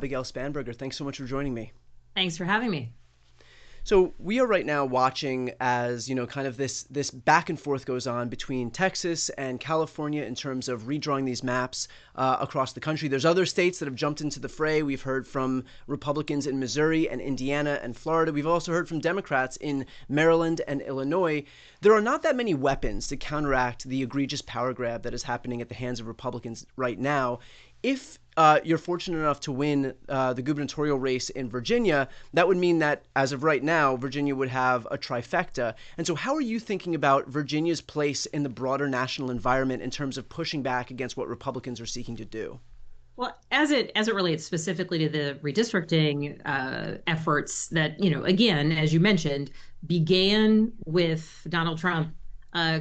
Abigail Spanberger, thanks so much for joining me. Thanks for having me. So we are right now watching as kind of this back and forth goes on between Texas and California in terms of redrawing these maps across the country. There's other states that have jumped into the fray. We've heard from Republicans in Missouri and Indiana and Florida. We've also heard from Democrats in Maryland and Illinois. There are not that many weapons to counteract the egregious power grab that is happening at the hands of Republicans right now. If you're fortunate enough to win the gubernatorial race in Virginia, that would mean that, as of right now, Virginia would have a trifecta. And so how are you thinking about Virginia's place in the broader national environment in terms of pushing back against what Republicans are seeking to do? Well, as it relates specifically to the redistricting efforts that, again, as you mentioned, began with Donald Trump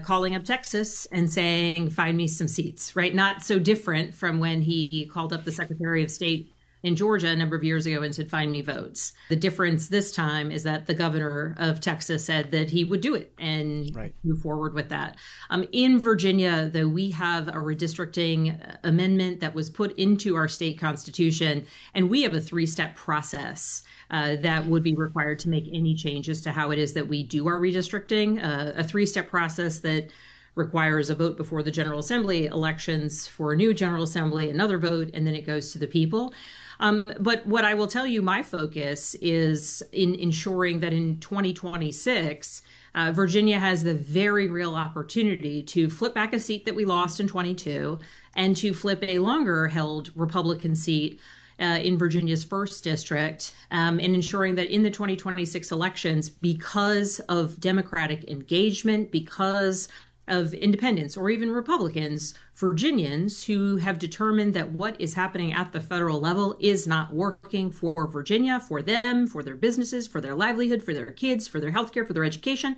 calling up Texas and saying, find me some seats, right? Not so different from when he called up the Secretary of State in Georgia a number of years ago and said, find me votes. The difference this time is that the governor of Texas said that he would do it and Right. move forward with that. In Virginia, though, we have a redistricting amendment that was put into our state constitution, and we have a three-step process that would be required to make any changes to how it is that we do our redistricting. A three-step process that requires a vote before the General Assembly elections for a new General Assembly, another vote, and then it goes to the people. But what I will tell you, my focus is in ensuring that in 2026, Virginia has the very real opportunity to flip back a seat that we lost in 22 and to flip a longer held Republican seat in Virginia's first district, and ensuring that in the 2026 elections, because of Democratic engagement, because of independents or even Republicans, Virginians who have determined that what is happening at the federal level is not working for Virginia, for them, for their businesses, for their livelihood, for their kids, for their healthcare, for their education,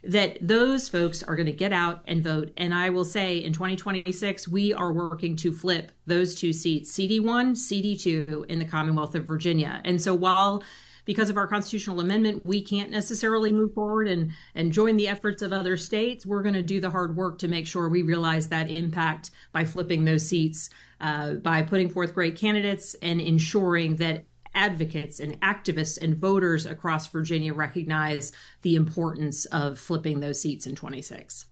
that those folks are going to get out and vote. And I will say in 2026, we are working to flip those two seats, CD1, CD2 in the Commonwealth of Virginia. And so while because of our constitutional amendment, we can't necessarily move forward and join the efforts of other states, we're going to do the hard work to make sure we realize that impact by flipping those seats, by putting forth great candidates and ensuring that advocates and activists and voters across Virginia recognize the importance of flipping those seats in 26.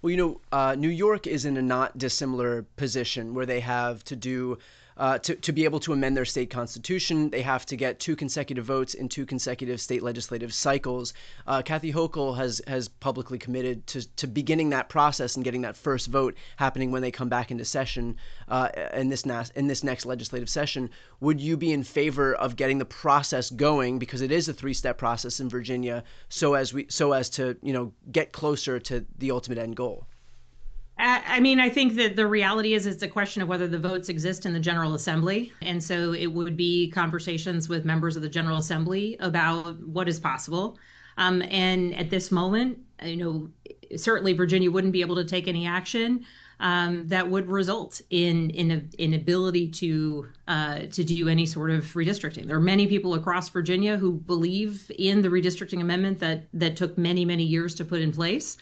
Well, New York is in a not dissimilar position where they have to do to be able to amend their state constitution. They have to get two consecutive votes in two consecutive state legislative cycles. Kathy Hochul has publicly committed to beginning that process and getting that first vote happening when they come back into session in this next legislative session. Would you be in favor of getting the process going, because it is a three-step process in Virginia, so as to get closer to the ultimate end goal? I mean, I think that the reality is it's a question of whether the votes exist in the General Assembly. And so it would be conversations with members of the General Assembly about what is possible. And at this moment, certainly Virginia wouldn't be able to take any action that would result in inability to do any sort of redistricting. There are many people across Virginia who believe in the redistricting amendment that took many, many years to put in place.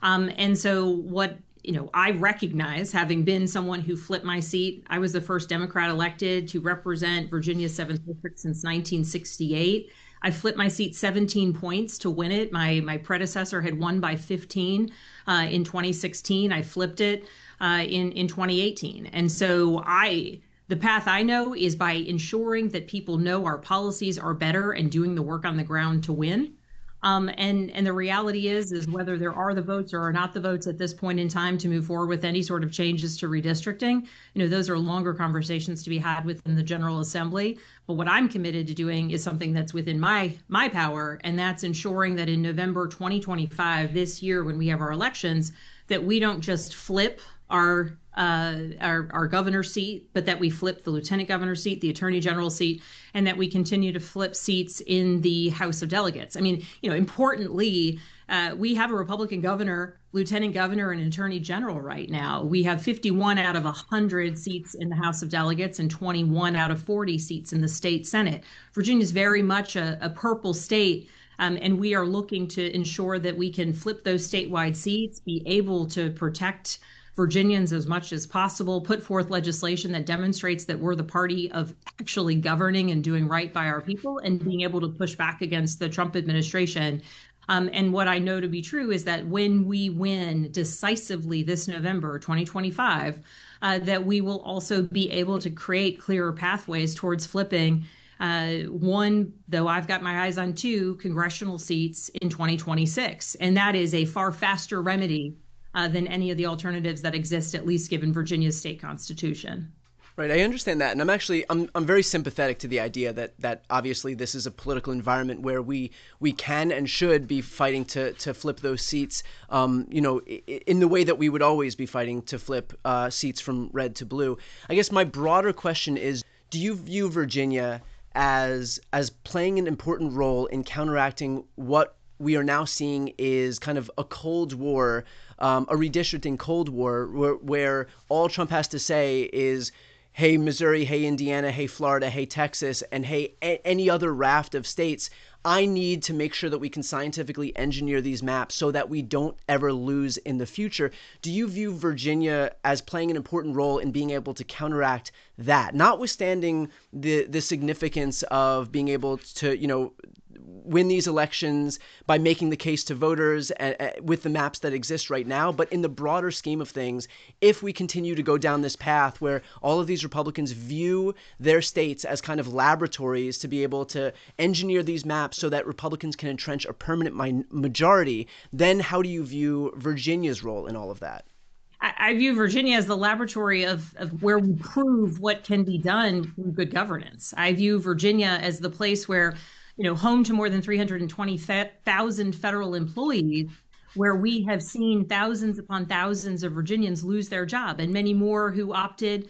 And so what I recognize, having been someone who flipped my seat, I was the first Democrat elected to represent Virginia's 7th district since 1968. I flipped my seat 17 points to win it. My predecessor had won by 15 in 2016. I flipped it in 2018. And so the path I know is by ensuring that people know our policies are better and doing the work on the ground to win. And the reality is whether there are the votes or are not the votes at this point in time to move forward with any sort of changes to redistricting, those are longer conversations to be had within the General Assembly. But what I'm committed to doing is something that's within my power, and that's ensuring that in November 2025, this year, when we have our elections, that we don't just flip our governor's seat, but that we flip the lieutenant governor's seat, the attorney general seat, and that we continue to flip seats in the House of Delegates. I mean, importantly, we have a Republican governor, lieutenant governor, and attorney general right now. We have 51 out of 100 seats in the House of Delegates and 21 out of 40 seats in the state Senate. Virginia is very much a purple state. And we are looking to ensure that we can flip those statewide seats, be able to protect Virginians as much as possible, put forth legislation that demonstrates that we're the party of actually governing and doing right by our people and being able to push back against the Trump administration. And what I know to be true is that when we win decisively this November 2025, that we will also be able to create clearer pathways towards flipping one, though I've got my eyes on two congressional seats in 2026. And that is a far faster remedy than any of the alternatives that exist, at least given Virginia's state constitution. Right, I understand that, and I'm very sympathetic to the idea that obviously this is a political environment where we can and should be fighting to flip those seats, in the way that we would always be fighting to flip seats from red to blue. I guess my broader question is, do you view Virginia as playing an important role in counteracting what we are now seeing is kind of a Cold War, a redistricting Cold War, where all Trump has to say is, hey, Missouri, hey, Indiana, hey, Florida, hey, Texas, and hey, any other raft of states, I need to make sure that we can scientifically engineer these maps so that we don't ever lose in the future. Do you view Virginia as playing an important role in being able to counteract that, notwithstanding the significance of being able to, win these elections by making the case to voters with the maps that exist right now? But in the broader scheme of things, if we continue to go down this path where all of these Republicans view their states as kind of laboratories to be able to engineer these maps so that Republicans can entrench a permanent majority, then how do you view Virginia's role in all of that? I view Virginia as the laboratory of where we prove what can be done through good governance. I view Virginia as the place where, home to more than 320,000 federal employees, where we have seen thousands upon thousands of Virginians lose their job, and many more who opted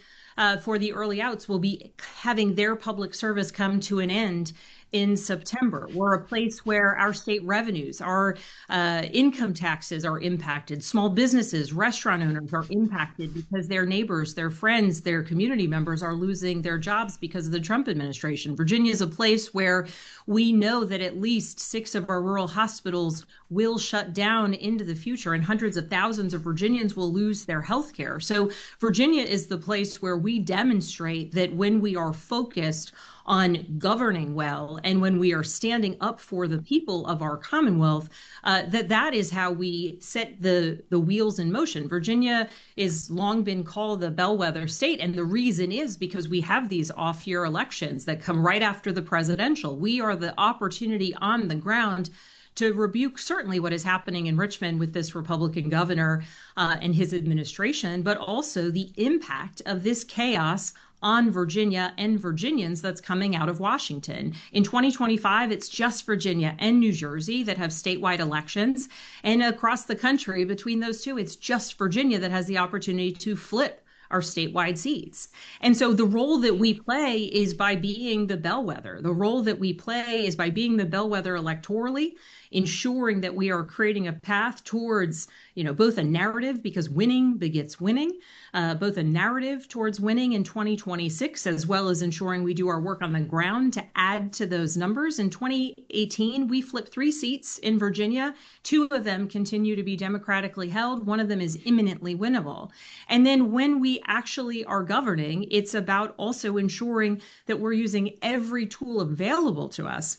for the early outs will be having their public service come to an end in September. We're a place where our state revenues, our income taxes are impacted. Small businesses, restaurant owners are impacted because their neighbors, their friends, their community members are losing their jobs because of the Trump administration. Virginia is a place where we know that at least 6 of our rural hospitals will shut down into the future, and hundreds of thousands of Virginians will lose their health care. So Virginia is the place where we demonstrate that when we are focused on governing well, and when we are standing up for the people of our Commonwealth, that is how we set the wheels in motion. Virginia is long been called the bellwether state, and the reason is because we have these off-year elections that come right after the presidential. We are the opportunity on the ground to rebuke certainly what is happening in Richmond with this Republican governor and his administration, but also the impact of this chaos on Virginia and Virginians that's coming out of Washington. In 2025, it's just Virginia and New Jersey that have statewide elections. And across the country, between those two, it's just Virginia that has the opportunity to flip our statewide seats. And so the role that we play is by being the bellwether. The role that we play is by being the bellwether electorally, ensuring that we are creating a path towards, both a narrative, because winning begets winning, both a narrative towards winning in 2026, as well as ensuring we do our work on the ground to add to those numbers. In 2018, we flipped 3 seats in Virginia. 2 of them continue to be democratically held. 1 of them is imminently winnable. And then when we actually are governing, it's about also ensuring that we're using every tool available to us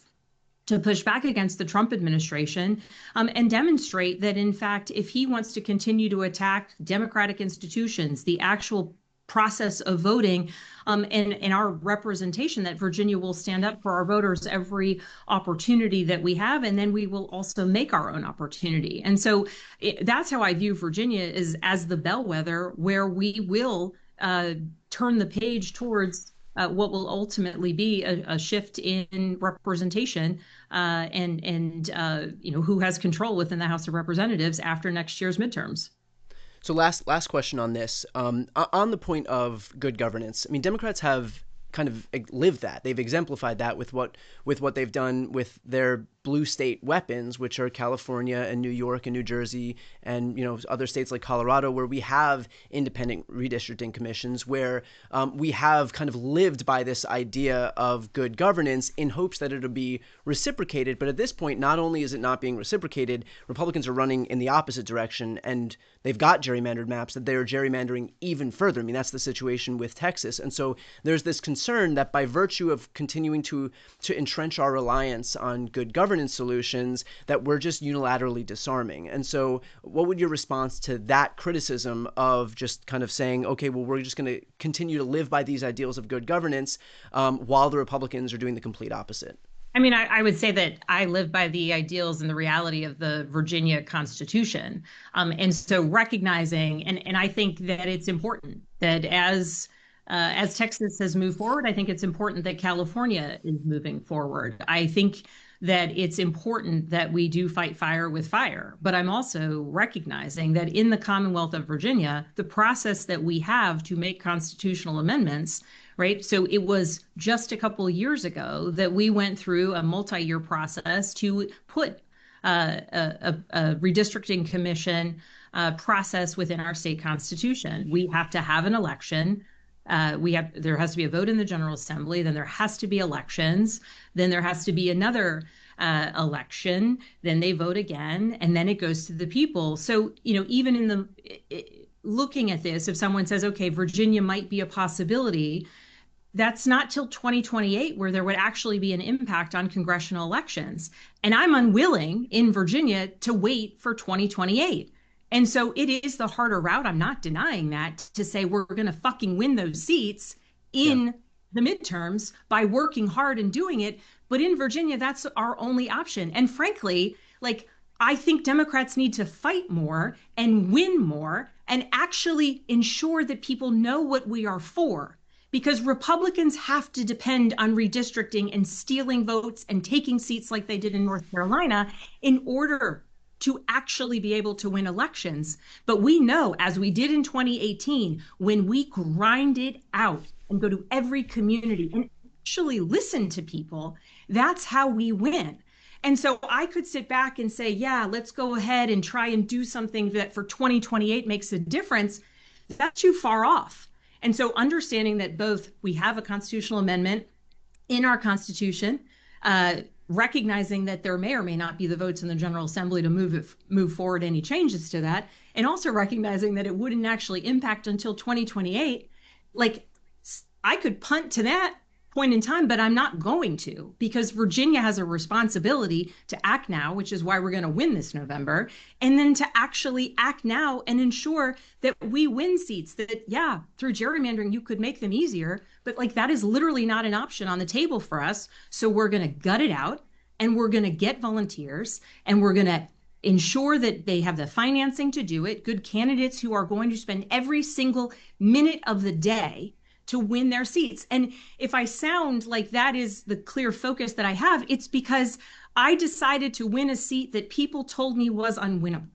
to push back against the Trump administration and demonstrate that, in fact, if he wants to continue to attack democratic institutions, the actual process of voting, and our representation, that Virginia will stand up for our voters every opportunity that we have, and then we will also make our own opportunity. And so that's how I view Virginia, is as the bellwether where we will turn the page towards what will ultimately be a shift in representation and who has control within the House of Representatives after next year's midterms. So last question on this. On the point of good governance, I mean, Democrats have kind of lived that. They've exemplified that with what they've done with their blue state weapons, which are California and New York and New Jersey and other states like Colorado, where we have independent redistricting commissions, where we have kind of lived by this idea of good governance in hopes that it'll be reciprocated. But at this point, not only is it not being reciprocated, Republicans are running in the opposite direction, and they've got gerrymandered maps that they're gerrymandering even further. I mean, that's the situation with Texas. And so there's this concern that by virtue of continuing to entrench our reliance on good governance solutions, that we're just unilaterally disarming. And so what would your response to that criticism of just kind of saying, okay, well, we're just going to continue to live by these ideals of good governance while the Republicans are doing the complete opposite? I mean, I would say that I live by the ideals and the reality of the Virginia Constitution. And so recognizing, and I think that it's important that as Texas has moved forward, I think it's important that California is moving forward. I think that it's important that we do fight fire with fire. But I'm also recognizing that in the Commonwealth of Virginia, the process that we have to make constitutional amendments, right? So it was just a couple of years ago that we went through a multi-year process to put a redistricting commission process within our state constitution. We have to have an election. There has to be a vote in the General Assembly, then there has to be elections, then there has to be another election, then they vote again, and then it goes to the people. So, even in looking at this, if someone says, okay, Virginia might be a possibility, that's not till 2028 where there would actually be an impact on congressional elections. And I'm unwilling in Virginia to wait for 2028. And so it is the harder route. I'm not denying that, to say we're going to fucking win those seats in the midterms by working hard and doing it. But in Virginia, that's our only option. And frankly, I think Democrats need to fight more and win more and actually ensure that people know what we are for. Because Republicans have to depend on redistricting and stealing votes and taking seats like they did in North Carolina in order to actually be able to win elections. But we know, as we did in 2018, when we grind it out and go to every community and actually listen to people, that's how we win. And so I could sit back and say, yeah, let's go ahead and try and do something that for 2028 makes a difference. That's too far off. And so understanding that both we have a constitutional amendment in our Constitution, recognizing that there may or may not be the votes in the General Assembly to move forward any changes to that, and also recognizing that it wouldn't actually impact until 2028. I could punt to that point in time, but I'm not going to, because Virginia has a responsibility to act now, which is why we're going to win this November, and then to actually act now and ensure that we win seats that, yeah, through gerrymandering, you could make them easier, but that is literally not an option on the table for us. So we're going to gut it out, and we're going to get volunteers, and we're going to ensure that they have the financing to do it, good candidates who are going to spend every single minute of the day to win their seats. And if I sound like that is the clear focus that I have, it's because I decided to win a seat that people told me was unwinnable.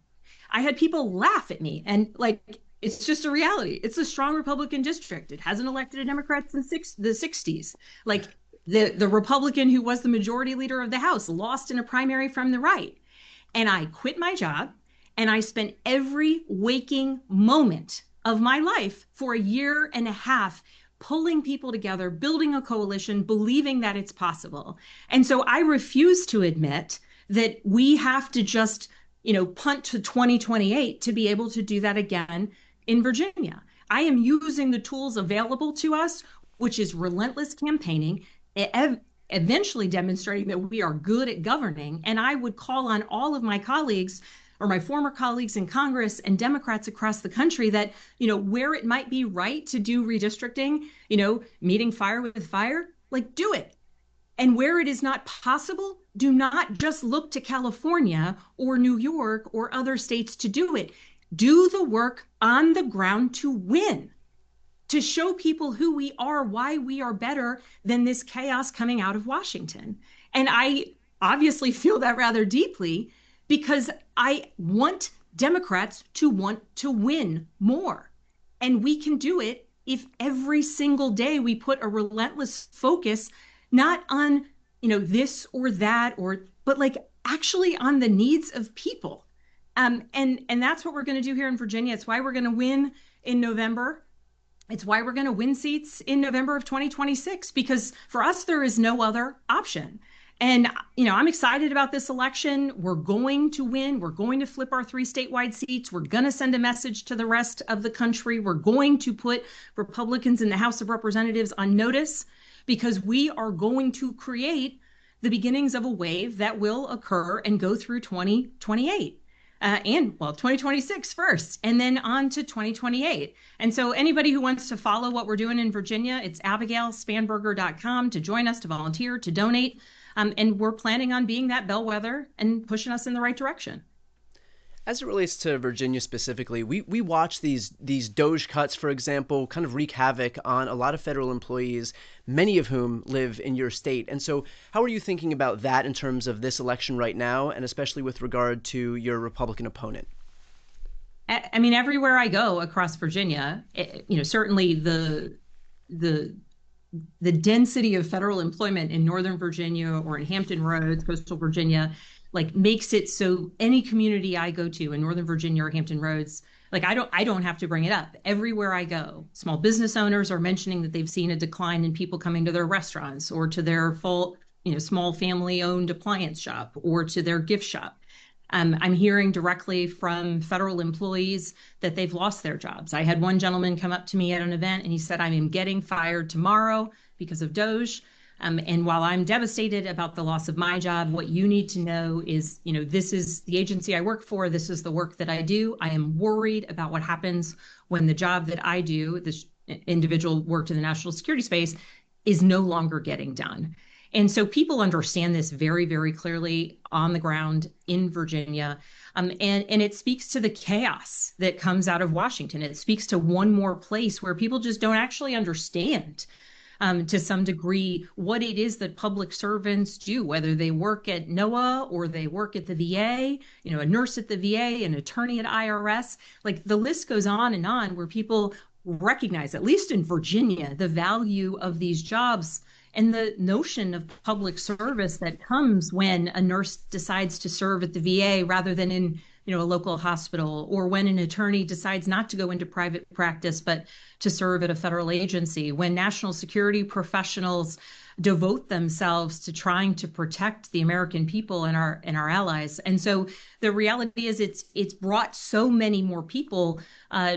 I had people laugh at me, and it's just a reality. It's a strong Republican district. It hasn't elected a Democrat since the 60s. The Republican who was the majority leader of the House lost in a primary from the right. And I quit my job, and I spent every waking moment of my life for a year and a half pulling people together, building a coalition, believing that it's possible. And so I refuse to admit that we have to just, punt to 2028 to be able to do that again in Virginia. I am using the tools available to us, which is relentless campaigning, eventually demonstrating that we are good at governing. And I would call on all of my colleagues, or my former colleagues in Congress and Democrats across the country, that, where it might be right to do redistricting, meeting fire with fire, do it. And where it is not possible, do not just look to California or New York or other states to do it. Do the work on the ground to win, to show people who we are, why we are better than this chaos coming out of Washington. And I obviously feel that rather deeply, because I want Democrats to want to win more. And we can do it if every single day we put a relentless focus not on, this or that, but like actually on the needs of people. And that's what we're going to do here in Virginia. It's why we're going to win in November. It's why we're going to win seats in November of 2026, because for us, there is no other option. And, I'm excited about this election. We're going to win. We're going to flip our 3 statewide seats. We're going to send a message to the rest of the country. We're going to put Republicans in the House of Representatives on notice, because we are going to create the beginnings of a wave that will occur and go through 2028. And 2026 first, and then on to 2028. And so anybody who wants to follow what we're doing in Virginia, it's abigailspanberger.com to join us, to volunteer, to donate. And we're planning on being that bellwether and pushing us in the right direction. As it relates to Virginia specifically, we watch these DOGE cuts, for example, kind of wreak havoc on a lot of federal employees, many of whom live in your state. And so how are you thinking about that in terms of this election right now, and especially with regard to your Republican opponent? I mean, everywhere I go across Virginia, certainly the density of federal employment in Northern Virginia or in Hampton Roads, coastal Virginia, like makes it so any community I go to in Northern Virginia or Hampton Roads, like I don't have to bring it up. Everywhere I go, small business owners are mentioning that they've seen a decline in people coming to their restaurants or to their small family owned appliance shop or to their gift shop. I'm hearing directly from federal employees that they've lost their jobs. I had one gentleman come up to me at an event and he said, I am getting fired tomorrow because of DOGE. And while I'm devastated about the loss of my job, what you need to know is, this is the agency I work for. This is the work that I do. I am worried about what happens when the job that I do, this individual worked in the national security space, is no longer getting done. And so people understand this very, very clearly on the ground in Virginia. And it speaks to the chaos that comes out of Washington. It speaks to one more place where people just don't actually understand to some degree what it is that public servants do, whether they work at NOAA or they work at the VA, a nurse at the VA, an attorney at IRS. Like the list goes on where people recognize, at least in Virginia, the value of these jobs and the notion of public service that comes when a nurse decides to serve at the VA rather than in a local hospital, or when an attorney decides not to go into private practice but to serve at a federal agency, when national security professionals devote themselves to trying to protect the American people and our allies. And so the reality is it's brought so many more people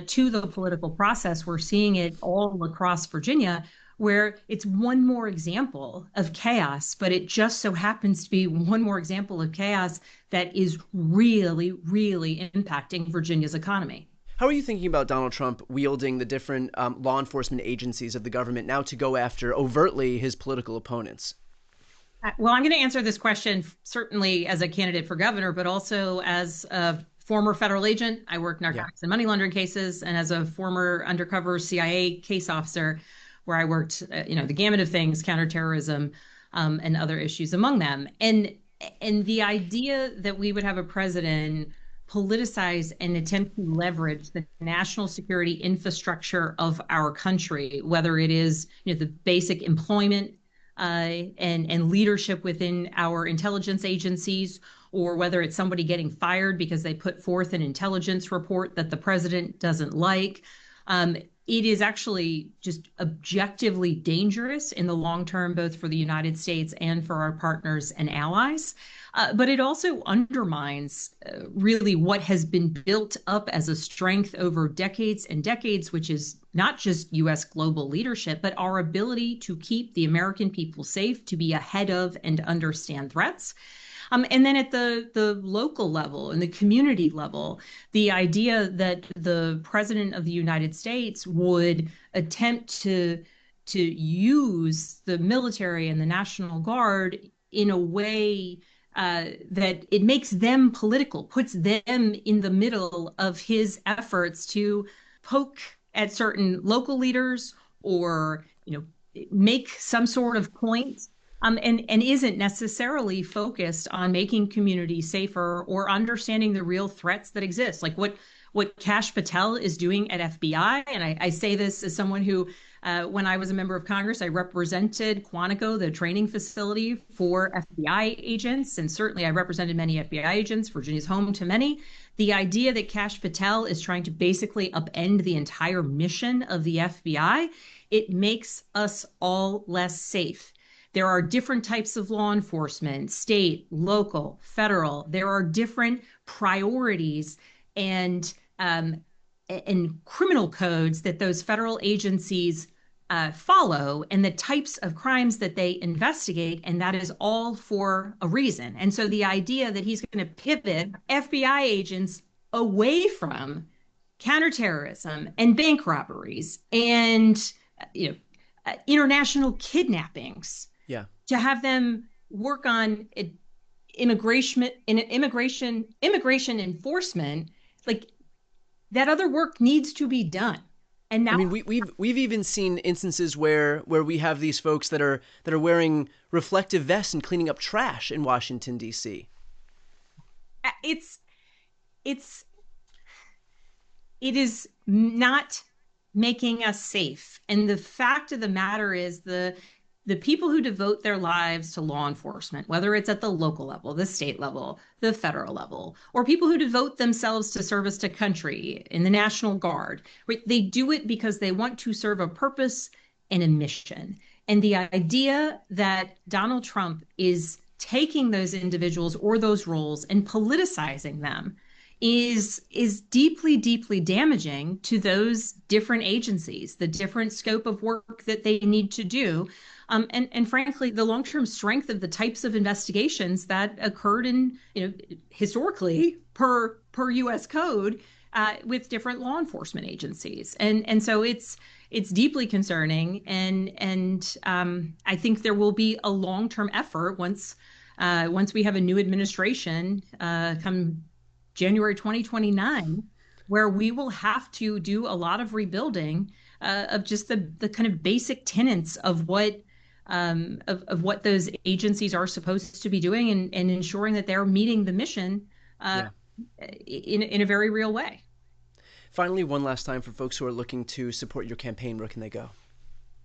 to the political process. We're seeing it all across Virginia, where it's one more example of chaos, but it just so happens to be one more example of chaos that is really, really impacting Virginia's economy. How are you thinking about Donald Trump wielding the different law enforcement agencies of the government now to go after overtly his political opponents? Well, I'm going to answer this question certainly as a candidate for governor, but also as a former federal agent. I work narcotics and money laundering cases, and as a former undercover CIA case officer, where I worked, the gamut of things, counterterrorism, and other issues among them. And the idea that we would have a president politicize and attempt to leverage the national security infrastructure of our country, whether it is the basic employment and leadership within our intelligence agencies, or whether it's somebody getting fired because they put forth an intelligence report that the president doesn't like. It is actually just objectively dangerous in the long term, both for the United States and for our partners and allies. But it also undermines really what has been built up as a strength over decades and decades, which is not just U.S. global leadership, but our ability to keep the American people safe, to be ahead of and understand threats. And then at the local level and the community level, the idea that the president of the United States would attempt to use the military and the National Guard in a way that it makes them political, puts them in the middle of his efforts to poke at certain local leaders or make some sort of point. And isn't necessarily focused on making communities safer or understanding the real threats that exist. Like what what Kash Patel is doing at FBI. And I say this as someone who, when I was a member of Congress, I represented Quantico, the training facility for FBI agents. And certainly I represented many FBI agents. Virginia's home to many. The idea that Kash Patel is trying to basically upend the entire mission of the FBI, it makes us all less safe. There are different types of law enforcement, state, local, federal. There are different priorities and criminal codes that those federal agencies follow, and the types of crimes that they investigate, and that is all for a reason. And so the idea that he's going to pivot FBI agents away from counterterrorism and bank robberies and international kidnappings, to have them work on immigration enforcement, like that other work needs to be done. And now, I mean, we've even seen instances where we have these folks that are wearing reflective vests and cleaning up trash in Washington, D.C. It is not making us safe. And the fact of the matter is the people who devote their lives to law enforcement, whether it's at the local level, the state level, the federal level, or people who devote themselves to service to country in the National Guard, right? They do it because they want to serve a purpose and a mission. And the idea that Donald Trump is taking those individuals or those roles and politicizing them is deeply, deeply damaging to those different agencies, the different scope of work that they need to do. And frankly, the long-term strength of the types of investigations that occurred in, historically per U.S. code with different law enforcement agencies. And so it's deeply concerning. And I think there will be a long-term effort once we have a new administration come January 2029, where we will have to do a lot of rebuilding of just the kind of basic tenets of what those agencies are supposed to be doing, and ensuring that they're meeting the mission in a very real way. Finally, one last time for folks who are looking to support your campaign, where can they go?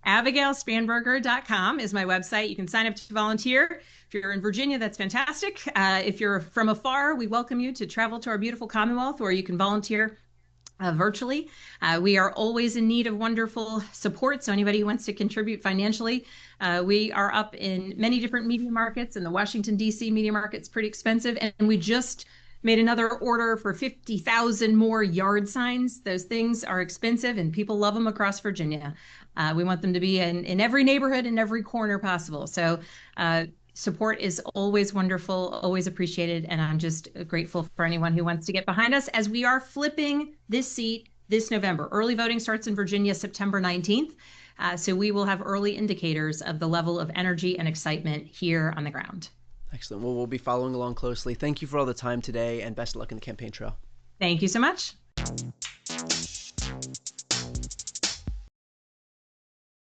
AbigailSpanberger.com is my website. You can sign up to volunteer. If you're in Virginia, that's fantastic. If you're from afar, we welcome you to travel to our beautiful Commonwealth, where you can volunteer virtually. We are always in need of wonderful support. So anybody who wants to contribute financially, we are up in many different media markets, and the Washington, D.C. media market's pretty expensive. And we just made another order for 50,000 more yard signs. Those things are expensive, and people love them across Virginia. We want them to be in every neighborhood, in every corner possible. So support is always wonderful, always appreciated. And I'm just grateful for anyone who wants to get behind us as we are flipping this seat this November. Early voting starts in Virginia September 19th. So we will have early indicators of the level of energy and excitement here on the ground. Excellent. Well, we'll be following along closely. Thank you for all the time today, and best of luck in the campaign trail. Thank you so much.